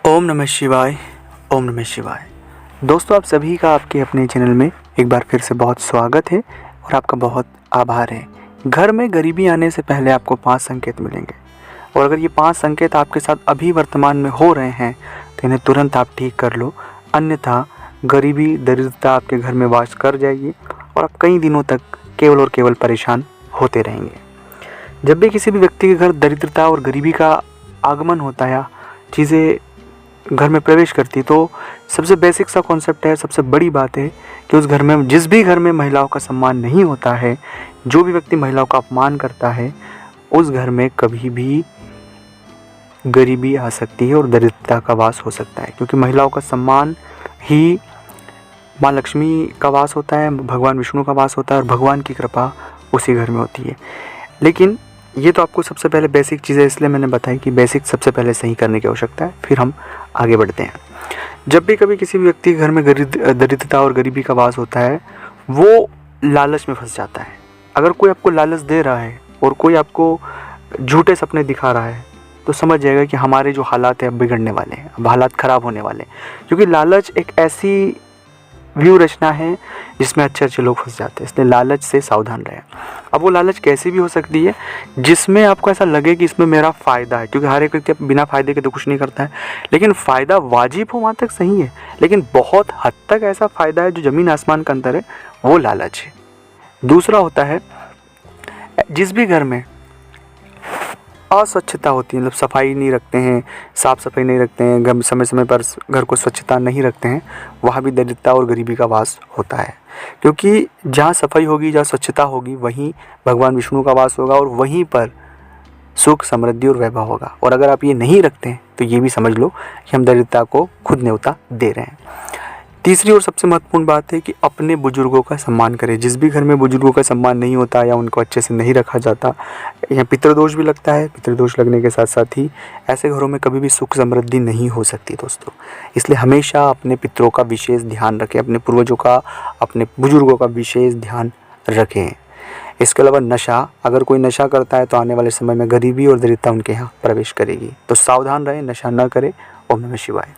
ओम नमः शिवाय। ओम नमः शिवाय। दोस्तों, आप सभी का आपके अपने चैनल में एक बार फिर से बहुत स्वागत है और आपका बहुत आभार है। घर में गरीबी आने से पहले आपको 5 संकेत मिलेंगे और अगर ये 5 संकेत आपके साथ अभी वर्तमान में हो रहे हैं तो इन्हें तुरंत आप ठीक कर लो, अन्यथा गरीबी दरिद्रता आपके घर में वास कर जाएगी और आप कई दिनों तक केवल और केवल परेशान होते रहेंगे। जब भी किसी भी व्यक्ति के घर दरिद्रता और गरीबी का आगमन होता है या चीज़ें घर में प्रवेश करती, तो सबसे बेसिक सा कॉन्सेप्ट है, सबसे बड़ी बात है कि उस घर में, जिस भी घर में महिलाओं का सम्मान नहीं होता है, जो भी व्यक्ति महिलाओं का अपमान करता है, उस घर में कभी भी गरीबी आ सकती है और दरिद्रता का वास हो सकता है, क्योंकि महिलाओं का सम्मान ही माँ लक्ष्मी का वास होता है, भगवान विष्णु का वास होता है और भगवान की कृपा उसी घर में होती है। लेकिन ये तो आपको सबसे पहले बेसिक चीज़ें इसलिए मैंने बताई कि बेसिक सबसे पहले सही करने की आवश्यकता है, फिर हम आगे बढ़ते हैं। जब भी कभी किसी भी व्यक्ति के घर में दरिद्रता और गरीबी का वास होता है, वो लालच में फंस जाता है। अगर कोई आपको लालच दे रहा है और कोई आपको झूठे सपने दिखा रहा है तो समझ जाएगा कि हमारे जो हालात हैं अब बिगड़ने वाले हैं, अब हालात ख़राब होने वाले हैं, क्योंकि लालच एक ऐसी व्यू रचना है जिसमें अच्छे अच्छे लोग फंस जाते हैं। इसलिए लालच से सावधान रहें। अब वो लालच कैसी भी हो सकती है जिसमें आपको ऐसा लगे कि इसमें मेरा फ़ायदा है, क्योंकि हर एक व्यक्ति बिना फ़ायदे के तो कुछ नहीं करता है, लेकिन फ़ायदा वाजिब हो वहाँ तक सही है, लेकिन बहुत हद तक ऐसा फ़ायदा है जो ज़मीन आसमान का अंतर है, वो लालच है। दूसरा होता है, जिस भी घर में अस्वच्छता होती है, मतलब सफाई नहीं रखते हैं, साफ़ सफाई नहीं रखते हैं, घर समय समय पर घर को स्वच्छता नहीं रखते हैं, वहाँ भी दरिद्रता और गरीबी का वास होता है। क्योंकि जहाँ सफाई होगी, जहाँ स्वच्छता होगी, वहीं भगवान विष्णु का वास होगा और वहीं पर सुख, समृद्धि और वैभव होगा। और अगर आप ये नहीं रखते हैं तो ये भी समझ लो कि हम दरिद्रता को खुद न्योता दे रहे हैं। तीसरी और सबसे महत्वपूर्ण बात है कि अपने बुजुर्गों का सम्मान करें। जिस भी घर में बुजुर्गों का सम्मान नहीं होता या उनको अच्छे से नहीं रखा जाता, या पितृदोष भी लगता है, पितृदोष लगने के साथ साथ ही ऐसे घरों में कभी भी सुख समृद्धि नहीं हो सकती दोस्तों। इसलिए हमेशा अपने पितरों का विशेष ध्यान रखें, अपने पूर्वजों का, अपने बुजुर्गों का विशेष ध्यान रखें। इसके अलावा नशा, अगर कोई नशा करता है तो आने वाले समय में गरीबी और दरिद्रता उनके यहाँ प्रवेश करेगी। तो सावधान रहें, नशा न करें। ओम नमः शिवाय।